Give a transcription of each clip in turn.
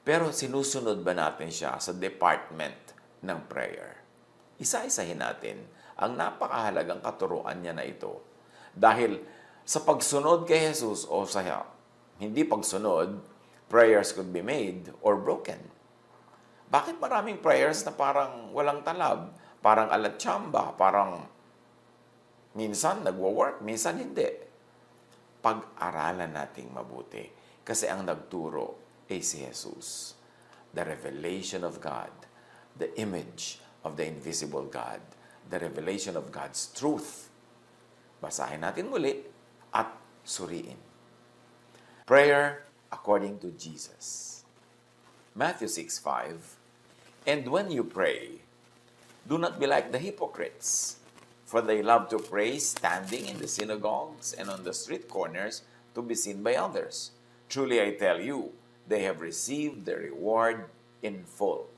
Pero sinusunod ba natin siya sa department ng prayer? Isa-isahin natin ang napakahalagang katuruan niya na ito. Dahil sa pagsunod kay Jesus o sa hindi pagsunod, prayers could be made or broken. Bakit maraming prayers na parang walang talab, parang alatsamba, parang minsan nagwo-work, minsan hindi? Pag-aralan nating mabuti. Kasi ang nagturo ay si Jesus. The revelation of God, the image of the invisible God, the revelation of God's truth. Basahin natin muli at suriin. Prayer according to Jesus. Matthew 6:5. And when you pray, do not be like the hypocrites, for they love to pray standing in the synagogues and on the street corners to be seen by others. Truly I tell you, they have received their reward in full.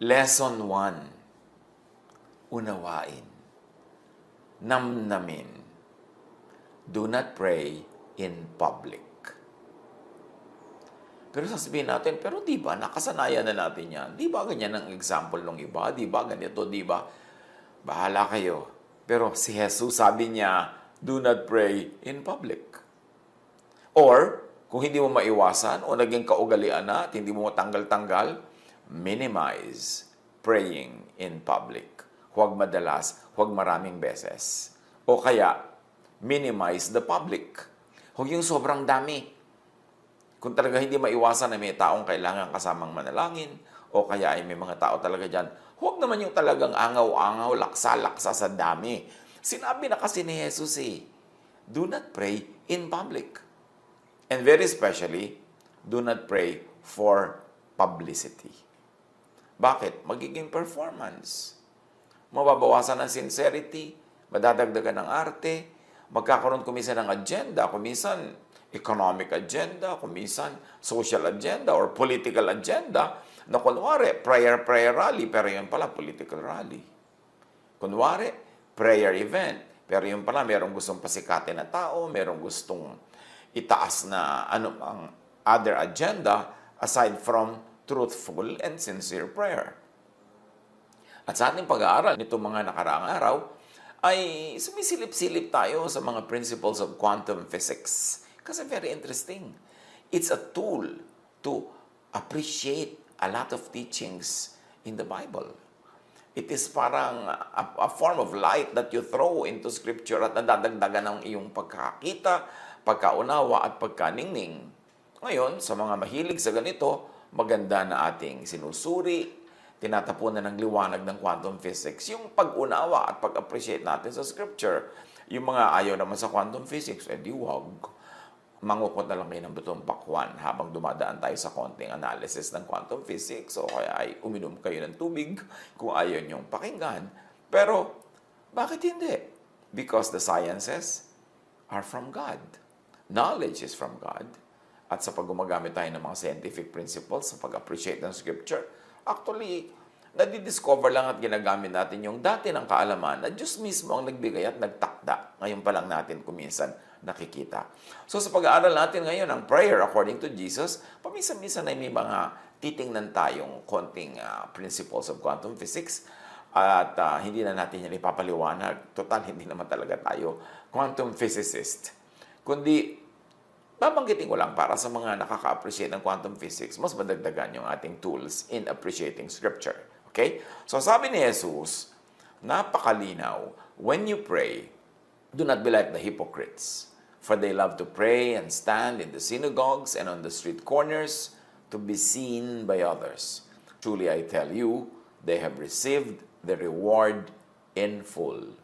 Lesson 1. Unawain. Namnamin. Do not pray in public. Pero sasabihin natin, pero di ba, nakasanayan na natin yan. Di ba ganyan ang example ng iba? Di ba ganito? Di ba? Bahala kayo. Pero si Jesus sabi niya, do not pray in public. Or, kung hindi mo maiwasan o naging kaugalian na at hindi mo matanggal-tanggal, minimize praying in public. Huwag madalas, huwag maraming beses. O kaya, minimize the public. Huwag yung sobrang dami. Kung talaga hindi maiwasan na may taong kailangan kasamang manalangin, o kaya ay may mga tao talaga dyan, huwag naman yung talagang angaw-angaw, laksa-laksa sa dami. Sinabi na kasi ni Jesus do not pray in public. And very especially, do not pray for publicity. Bakit? Magiging performance. Mababawasan ng sincerity, madadagdagan ng arte, magkakaroon kumisan ng agenda, kumisan economic agenda, kumisan social agenda or political agenda, na kunwari, prayer rally, pero yun pala, political rally. Kunwari, prayer event, pero yun pala, merong gustong pasikatin na tao, merong gustong itaas na ang other agenda aside from truthful and sincere prayer. At sa ating pag-aaral nitong mga nakaraang araw, ay sumisilip-silip tayo sa mga principles of quantum physics. Kasi very interesting. It's a tool to appreciate a lot of teachings in the Bible. It is parang a form of light that you throw into Scripture at nadadagdagan ng iyong pagkakita, pagkaunawa at pagkaningning. Ngayon, sa mga mahilig sa ganito, maganda na ating sinusuri, tinatapunan ng liwanag ng quantum physics, yung pag-unawa at pag-appreciate natin sa Scripture. Yung mga ayaw naman sa quantum physics, di wag. Mangukot na lang kayo ng butong pakwan habang dumadaan tayo sa konting analysis ng quantum physics o kaya ay uminom kayo ng tubig kung ayaw niyong pakinggan. Pero, bakit hindi? Because the sciences are from God. Knowledge is from God. At sa pag-gumagamit tayo ng mga scientific principles sa pag-appreciate ng Scripture, actually, nadidiscover lang at ginagamit natin yung dati ng kaalaman na Diyos mismo ang nagbigay at nagtakda. Ngayon pa lang natin kuminsan nakikita. So sa pag-aaral natin ngayon ng prayer according to Jesus, paminsan-minsan ay may mga titingnan tayong konting principles of quantum physics at hindi na natin yan ipapaliwanag. Total, hindi naman talaga tayo quantum physicist. Kundi, babanggitin ko lang para sa mga nakaka-appreciate ng quantum physics, mas madagdagan yung ating tools in appreciating Scripture. Okay? So sabi ni Jesus, napakalinaw, when you pray, do not be like the hypocrites, for they love to pray and stand in the synagogues and on the street corners to be seen by others. Truly I tell you, they have received the reward in full.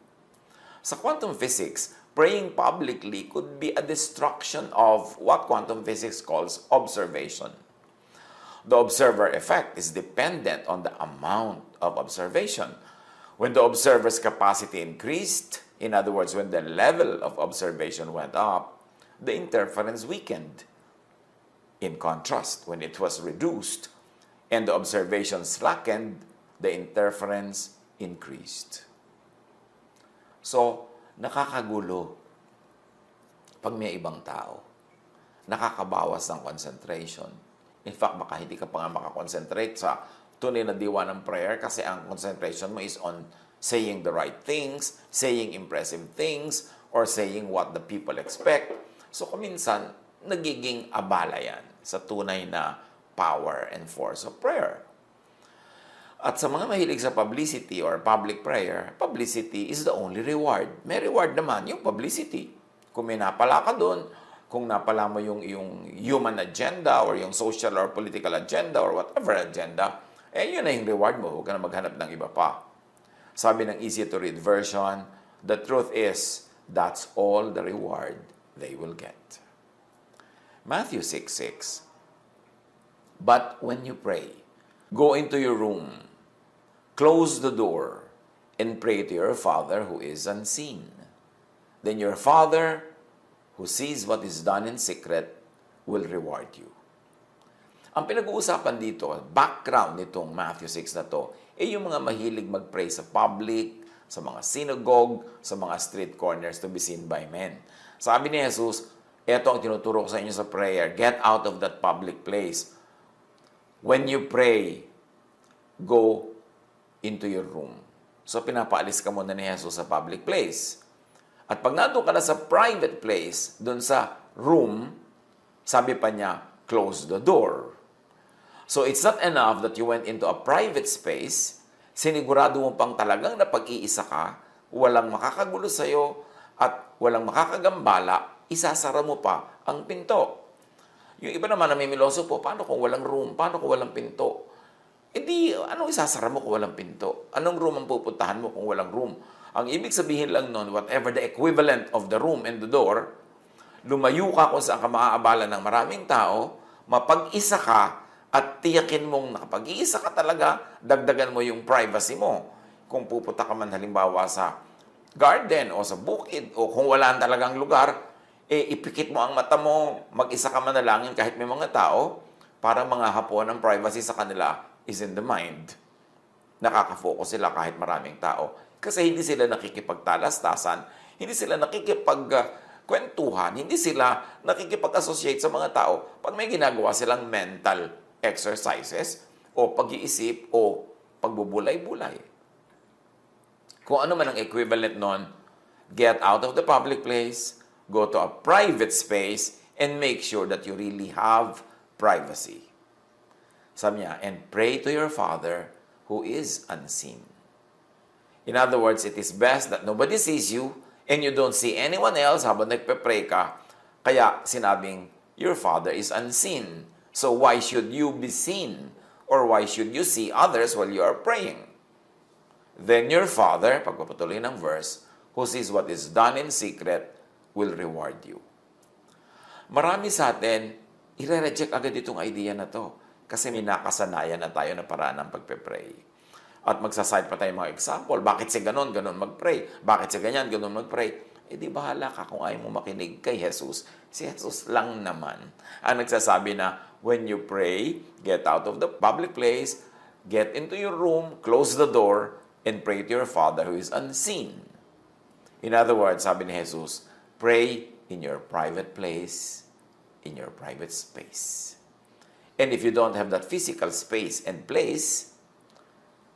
Sa quantum physics, praying publicly could be a destruction of what quantum physics calls observation. The observer effect is dependent on the amount of observation. When the observer's capacity increased, in other words, when the level of observation went up, the interference weakened. In contrast, when it was reduced and the observation slackened, the interference increased. So, nakakagulo pag may ibang tao. Nakakabawas ng concentration. In fact, baka hindi ka pa nga makakonsentrate sa tunay na diwa ng prayer kasi ang concentration mo is on saying the right things, saying impressive things, or saying what the people expect. So, kuminsan, nagiging abala yan sa tunay na power and force of prayer. At sa mga mahilig sa publicity or public prayer, publicity is the only reward. May reward naman yung publicity. Kung may napala ka doon, kung napala mo yung human agenda or yung social or political agenda or whatever agenda, yun na yung reward mo. Huwag ka na maghanap ng iba pa. Sabi ng easy-to-read version, the truth is, that's all the reward they will get. Matthew 6:6. But when you pray, go into your room, close the door, and pray to your Father who is unseen. Then your Father, who sees what is done in secret, will reward you. Ang pinag-uusapan dito, background nitong Matthew 6 na to, yung mga mahilig mag-pray sa public, sa mga synagogue, sa mga street corners to be seen by men. Sabi ni Jesus, eto ang tinuturo ko sa inyo sa prayer, get out of that public place. When you pray, go into your room. So, pinapaalis ka muna ni Jesus sa public place. At pag nandun ka na sa private place, dun sa room, sabi pa niya, close the door. So, it's not enough that you went into a private space, sinigurado mo pang talagang napag-iisa ka, walang makakagulo sa'yo, at walang makakagambala, isasara mo pa ang pinto. Yung iba naman namimiloso po, paano kung walang room? Paano kung walang pinto? Anong isasara mo kung walang pinto? Anong room ang pupuntahan mo kung walang room? Ang ibig sabihin lang nun, whatever the equivalent of the room and the door, lumayo ka kung saan ka maaabala ng maraming tao, mapag-isa ka, at tiyakin mong nakapag-iisa ka talaga, dagdagan mo yung privacy mo. Kung pupunta ka man halimbawa sa garden o sa bukid, o kung wala talagang lugar, ipikit mo ang mata mo, mag-isa ka manalangin kahit may mga tao, para mga hapon ang privacy sa kanila is in the mind. Nakaka-focus sila kahit maraming tao. Kasi hindi sila nakikipagtalastasan, hindi sila nakikipagkwentuhan, hindi sila nakikipag-associate sa mga tao pag may ginagawa silang mental exercises o pag-iisip o pagbubulay-bulay. Kung ano man ang equivalent nun, get out of the public place, go to a private space, and make sure that you really have privacy. Sabi niya, and pray to your Father who is unseen. In other words, it is best that nobody sees you and you don't see anyone else habang nagpe-pray ka. Kaya sinabing, your Father is unseen. So why should you be seen? Or why should you see others while you are praying? Then your Father, pagpapatuloy ng verse, who sees what is done in secret, will reward you. Marami sa atin, i-reject agad itong idea na to. Kasi may nakasanayan na tayo na paraan ng pagpe-pray. At magsaside pa tayo mga example. Bakit si ganon mag-pray? Bakit si ganyan, ganon mag-pray? Di bahala ka kung ayaw mo makinig kay Jesus. Si Jesus lang naman ang nagsasabi na, when you pray, get out of the public place, get into your room, close the door, and pray to your Father who is unseen. In other words, sabi ni Jesus, pray in your private place, in your private space. And if you don't have that physical space and place,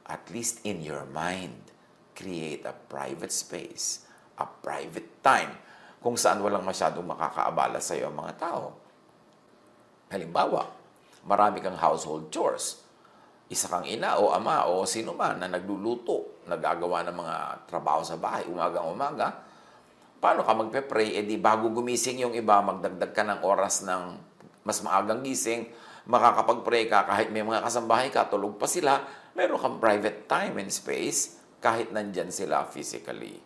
at least in your mind, create a private space, a private time, kung saan walang masyadong makakaabala sa iyo ang mga tao. Halimbawa, marami kang household chores. Isa kang ina o ama o sino man na nagluluto, nagagawa ng mga trabaho sa bahay, umagang-umaga. Paano ka magpe-pray? Bago gumising yung iba, magdagdag ka ng oras ng mas maagang gising, makakapag-pray ka kahit may mga kasambahay ka, tulog pa sila, meron kang private time and space kahit nandyan sila physically.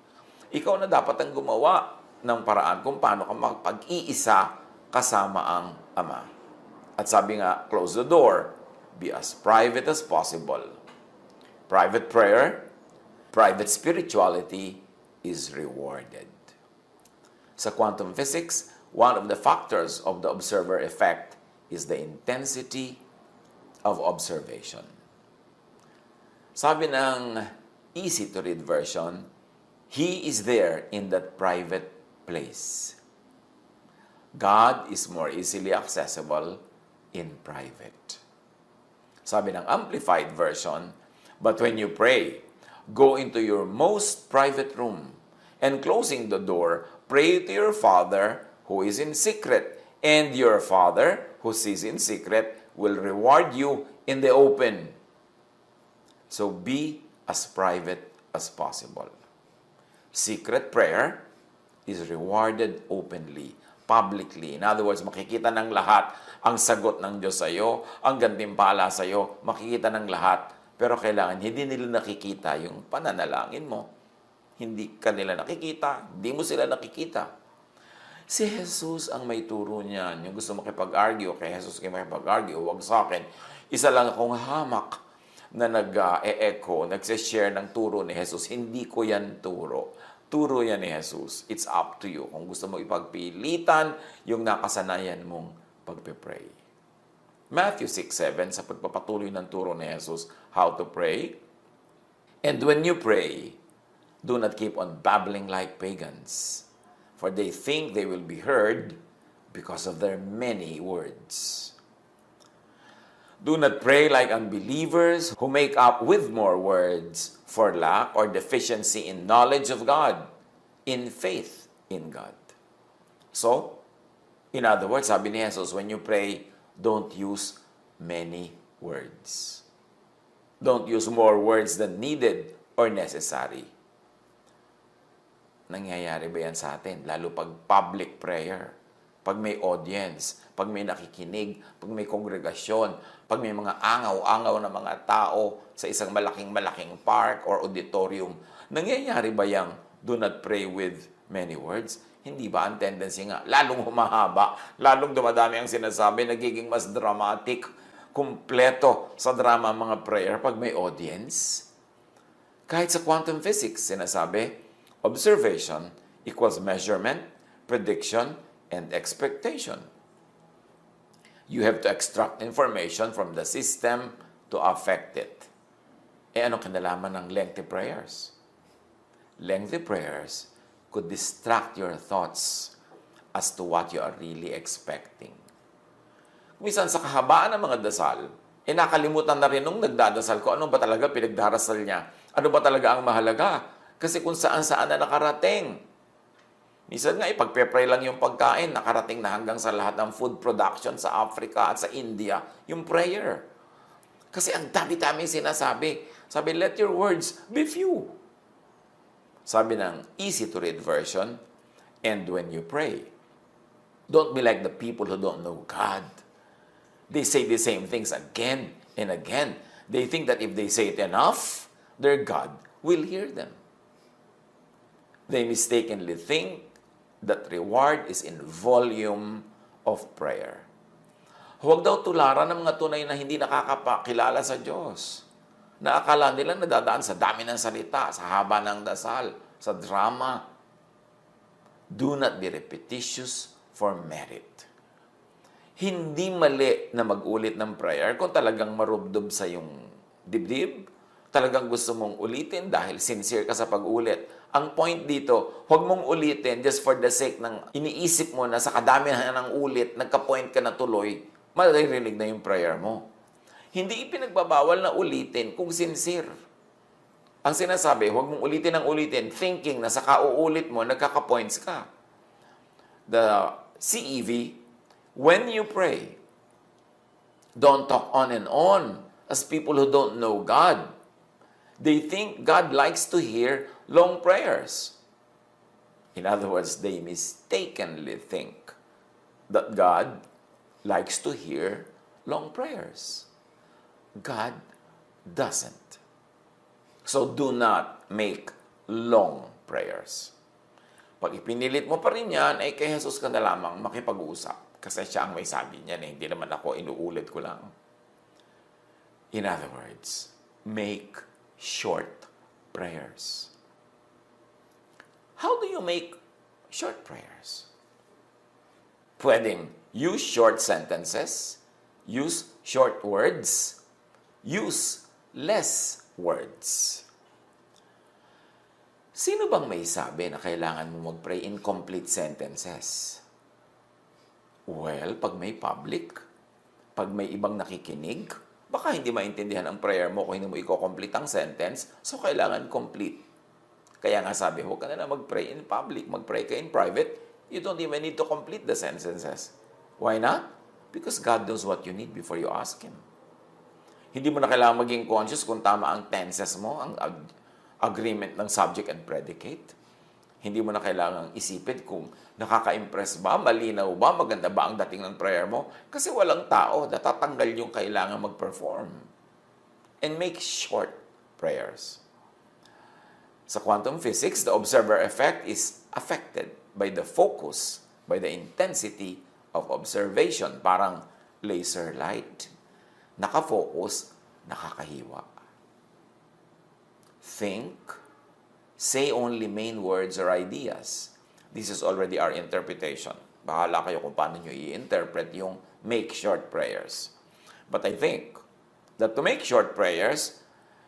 Ikaw na dapat ang gumawa ng paraan kung paano ka magpag-iisa kasama ang Ama. At sabi nga, close the door. Be as private as possible. Private prayer, private spirituality is rewarded. Sa quantum physics, one of the factors of the observer effect is the intensity of observation. Sabi ng easy-to-read version, He is there in that private place. God is more easily accessible in private. Sabi ng Amplified Version, but when you pray, go into your most private room, and closing the door, pray to your Father who is in secret, and your Father who sees in secret will reward you in the open. So be as private as possible. Secret prayer is rewarded openly, publicly. In other words, makikita ng lahat ang sagot ng Diyos sa iyo, ang gantimpala sa iyo, makikita ng lahat. Pero kailangan hindi nila nakikita yung pananalangin mo. Hindi ka nila nakikita, hindi mo sila nakikita. Si Jesus ang may turo niyan. Yung gusto makipag-argue, kay Jesus kayo makipag-argue, huwag sa akin. Isa lang akong hamak na nag-e-echo, nagse-share ng turo ni Jesus. Hindi ko yan turo. Turo yan ni Jesus. It's up to you. Kung gusto mo ipagpilitan yung nakasanayan mong pagpe-pray. Matthew 6:7, sa pagpapatuloy ng turo ni Jesus, how to pray. And when you pray, do not keep on babbling like pagans, for they think they will be heard because of their many words. Do not pray like unbelievers who make up with more words for lack or deficiency in knowledge of God, in faith in God. So, in other words, sabi ni Jesus, when you pray, don't use many words. Don't use more words than needed or necessary. Nangyayari ba yan sa atin? Lalo pag public prayer, pag may audience, pag may nakikinig, pag may kongregasyon, pag may mga angaw-angaw na mga tao sa isang malaking park or auditorium, nangyayari ba yang do not pray with many words? Hindi ba ang tendency nga? Lalong humahaba, lalong dumadami ang sinasabi, nagiging mas dramatic, kumpleto sa drama mga prayer pag may audience. Kahit sa quantum physics, sinasabi, observation equals measurement, prediction, and expectation. You have to extract information from the system to affect it. Ano kinalaman ng lengthy prayers? Lengthy prayers could distract your thoughts as to what you are really expecting. Minsan sa kahabaan ng mga dasal, nakalimutan na rin nung nagdadasal ko, ano ba talaga pinagdarasal niya? Ano ba talaga ang mahalaga? Kasi kung saan-saan na nakarating. Minsan nga, pagpe-pray lang yung pagkain, nakarating na hanggang sa lahat ng food production sa Africa at sa India, yung prayer. Kasi ang dami-dami sinasabi. Sabi, let your words be few. Sabi ng easy-to-read version, and when you pray, don't be like the people who don't know God. They say the same things again and again. They think that if they say it enough, their God will hear them. They mistakenly think that reward is in volume of prayer. Huwag daw tularan ng mga tunay na hindi nakakapakilala sa Diyos. Na akala nila nadadaan sa dami ng salita, sa haba ng dasal, sa drama. Do not be repetitious for merit. Hindi mali na mag-ulit ng prayer kung talagang marubdob sa iyong dibdib, talagang gusto mong ulitin dahil sincere ka sa pag-ulit. Ang point dito, huwag mong ulitin just for the sake ng iniisip mo na sa kadamihan ng ulit, nagka-point ka na tuloy, maririnig na yung prayer mo. Hindi ipinagbabawal na ulitin kung sincere. Ang sinasabi, huwag mong ulitin ng ulitin, thinking na sa kauulit mo, nagkaka-points ka. The CEV, when you pray, don't talk on and on as people who don't know God. They think God likes to hear long prayers. In other words, they mistakenly think that God likes to hear long prayers. God doesn't. So do not make long prayers. Pag ipinilit mo pa rin yan, ay kay Jesus ka na lamang makipag-usap. Kasi siya ang may sabi niyan, hindi naman ako, inuulit ko lang. In other words, make short prayers. How do you make short prayers? Pwedeng use short sentences, use short words, use less words. Sino bang may sabi na kailangan mo mag-pray in complete sentences? Well, pag may public, Pag may ibang nakikinig, baka hindi maintindihan ang prayer mo kung hindi mo i-complete ang sentence, so kailangan complete. Kaya nga sabi, huwag ka na lang mag-pray in public, mag-pray ka in private, you don't even need to complete the sentences. Why not? Because God knows what you need before you ask Him. Hindi mo na kailangan maging conscious kung tama ang tenses mo, ang agreement ng subject and predicate. Hindi mo na kailangang isipin kung nakaka-impress ba, malinaw ba, maganda ba ang dating ng prayer mo. Kasi walang tao, natatanggal yung kailangan mag-perform. And make short prayers. Sa quantum physics, the observer effect is affected by the focus, by the intensity of observation. Parang laser light. Nakafocus, nakakahiwa. Think, say only main words or ideas. This is already our interpretation. Bahala kayo kung paano nyo i-interpret yung make short prayers. But I think that to make short prayers,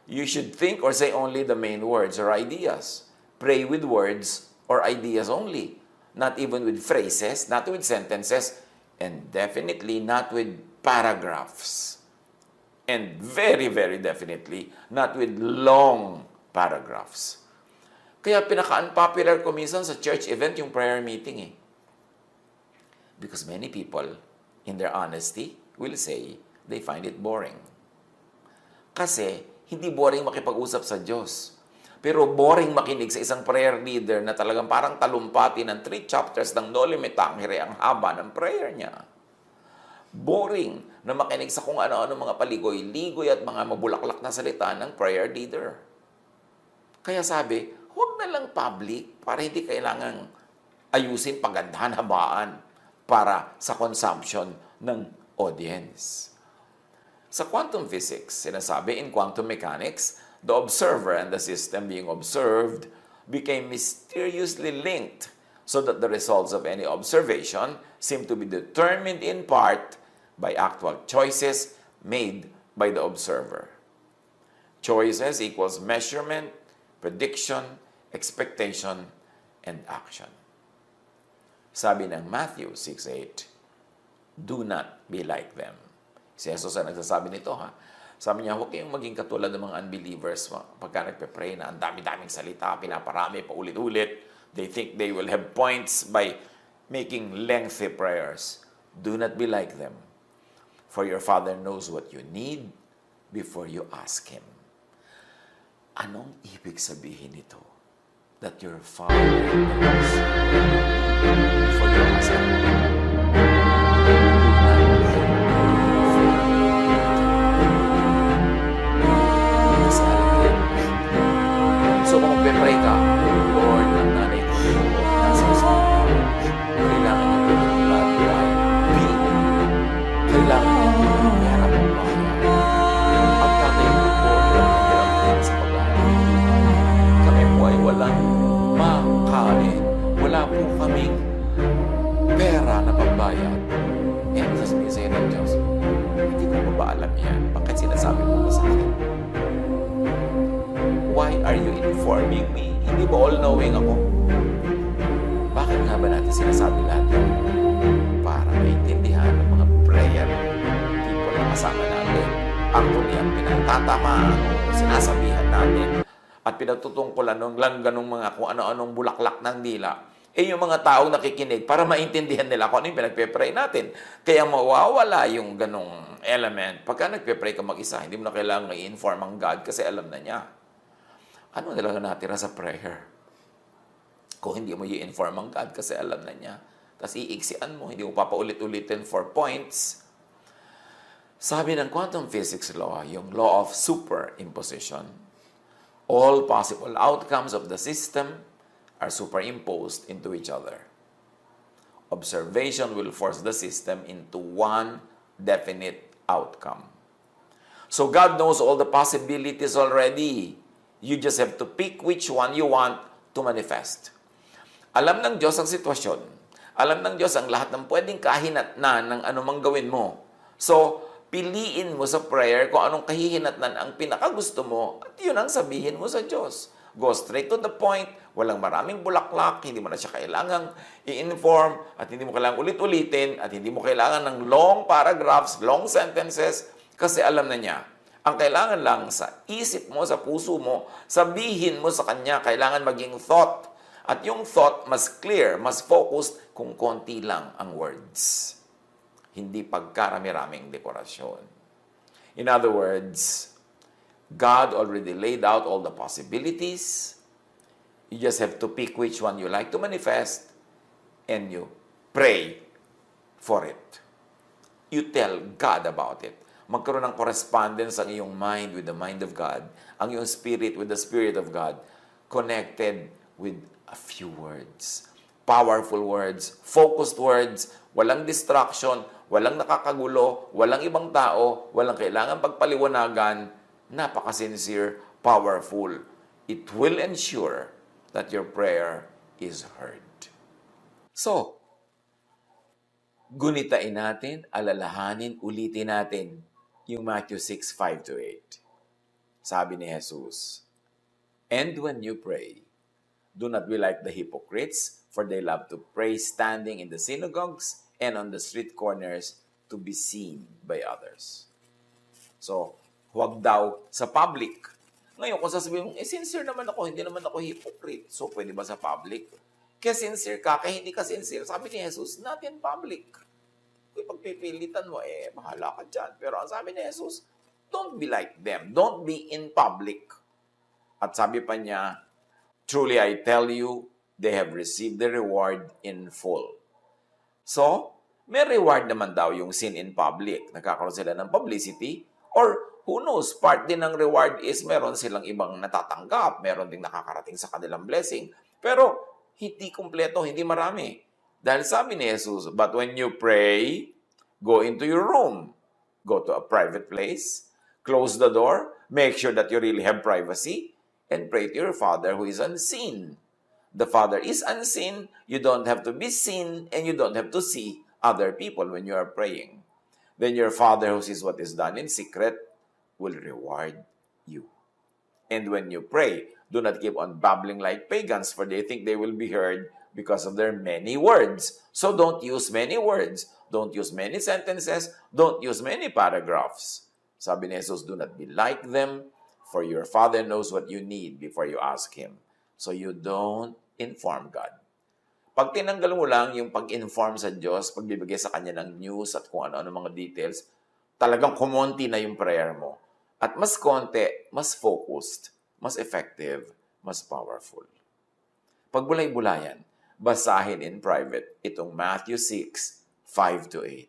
you should think or say only the main words or ideas. Pray with words or ideas only. Not even with phrases, not with sentences, and definitely not with paragraphs. And very, very definitely, not with long paragraphs. Kaya pinaka-unpopular ko minsan sa church event yung prayer meeting eh. Because many people, in their honesty, will say they find it boring. Kasi hindi boring makipag-usap sa Diyos. Pero boring makinig sa isang prayer leader na talagang parang talumpati ng 3 chapters ng Noli Me Tangere ang haba ng prayer niya. Boring na makinig sa kung ano-ano mga paligoy-ligoy at mga mabulaklak na salita ng prayer leader. Kaya sabi, huwag na lang public para hindi kailangang ayusin, pagandahan, habaan para sa consumption ng audience. Sa quantum physics, sinasabi in quantum mechanics, the observer and the system being observed became mysteriously linked so that the results of any observation seem to be determined in part by actual choices made by the observer. Choices equals measurement, prediction, expectation, and action. Sabi ng Matthew 6:8, do not be like them. Si Jesus ang nagsasabi nito ha. Sabi niya, huwag kayong maging katulad ng mga unbelievers pagka nagpe-pray na ang dami-daming salita, pinaparami, paulit-ulit. They think they will have points by making lengthy prayers. Do not be like them. For your Father knows what you need before you ask Him. Anong ibig sabihin nito? That your Father knows before you ask Him. So kung magpe-pray ka, Lord, ng nanay ko, nasa hospital, kailangan niyo po ng bloodline B. Kailangan niyo po ng pera ng bayan. Ang tatay ko po ay hirap din sa pag-aaral. Kami po ay walang makain. Wala po kaming pera na pambayad. Eh, ano sasabihin sa'yo ng Diyos? Hindi ko pa ba alam yan? Bakit sinasabi mo ba sa akin? Why are you informing me? Hindi ba all-knowing ako? Bakit nga ba natin sinasabi lahat yun? Para maintindihan ng mga prayer people na kasama natin. Actually, ang pinatatamaan o sinasabihan natin at pinagtutungkulan ng langganong mga kung ano-anong bulaklak ng dila, eh yung mga taong nakikinig para maintindihan nila kung ano yung pinagpe-pray natin. Kaya mawawala yung ganong element. Pagka nagpe-pray ka mag-isa, hindi mo na kailangan i-inform ang God kasi alam na niya. Ano na lang natira sa prayer? Kung hindi mo i-inform ang God kasi alam na niya. Tapos iiksian mo, hindi mo papaulit-ulitin for points. Sabi ng quantum physics law, yung law of superimposition, all possible outcomes of the system are superimposed into each other. Observation will force the system into one definite outcome. So God knows all the possibilities already. You just have to pick which one you want to manifest. Alam ng Diyos ang sitwasyon. Alam ng Diyos ang lahat ng pwedeng kahinatnan ng anumang gawin mo. So, piliin mo sa prayer kung anong kahihinatnan ang pinakagusto mo at yun ang sabihin mo sa Diyos. Go straight to the point, walang maraming bulaklak, hindi mo na siya kailangang i-inform, at hindi mo kailangang ulit-ulitin, at hindi mo kailangan ng long paragraphs, long sentences, kasi alam na niya. Ang kailangan lang sa isip mo, sa puso mo, sabihin mo sa kanya, kailangan maging thought. At yung thought, mas clear, mas focused, kung konti lang ang words. Hindi pagkarami-raming dekorasyon. In other words, God already laid out all the possibilities. You just have to pick which one you like to manifest and you pray for it. You tell God about it. Magkaroon ng correspondence ang iyong mind with the mind of God, ang iyong spirit with the Spirit of God, connected with a few words. Powerful words, focused words, walang distraction, walang nakakagulo, walang ibang tao, walang kailangan pagpaliwanagan, napaka-sincere, powerful. It will ensure that your prayer is heard. So, gunitain natin, alalahanin, ulitin natin yung Matthew 6:5-8. Sabi ni Jesus, "And when you pray, do not be like the hypocrites, for they love to pray standing in the synagogues and on the street corners to be seen by others." So, huwag daw sa public. Ngayon, kung sasabihin mo, sincere naman ako, hindi naman ako hypocrite. So, pwede ba sa public? Kaya sincere ka, kaya hindi ka sincere. Sabi ni Jesus, not in public. Kung pagpipilitan mo, bahala ka dyan. Pero ang sabi ni Jesus, don't be like them. Don't be in public. At sabi pa niya, truly I tell you, they have received the reward in full. So, may reward naman daw yung sin in public. Nagkakaroon sila ng publicity. Or, who knows, part din ng reward is meron silang ibang natatanggap, meron ding nakakarating sa kanilang blessing. Pero, hindi kumpleto, hindi marami. Dahil sabi ni Jesus, but when you pray, go into your room. Go to a private place, close the door, make sure that you really have privacy, and pray to your Father who is unseen. The Father is unseen, you don't have to be seen, and you don't have to see other people when you are praying. Then your Father who sees what is done in secret will reward you. And when you pray, do not keep on babbling like pagans, for they think they will be heard because of their many words. So don't use many words, don't use many sentences, don't use many paragraphs. Sabi ni Jesus, do not be like them, for your Father knows what you need before you ask Him. So you don't inform God. Pag tinanggal mo lang yung pag-inform sa Diyos, pagbibigay sa Kanya ng news at kung ano-ano mga details, talagang kumonti na yung prayer mo. At mas konti, mas focused, mas effective, mas powerful. Pag bulay-bulayan, basahin in private itong Matthew 6:5-8.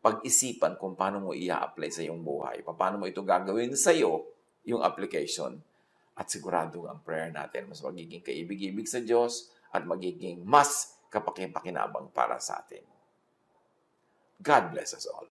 Pag-isipan kung paano mo i-apply sa iyong buhay, paano mo ito gagawin sa iyo, yung application, at sigurado ang prayer natin mas magiging kaibig-ibig sa Diyos at magiging mas kapakipakinabang para sa atin. God bless us all.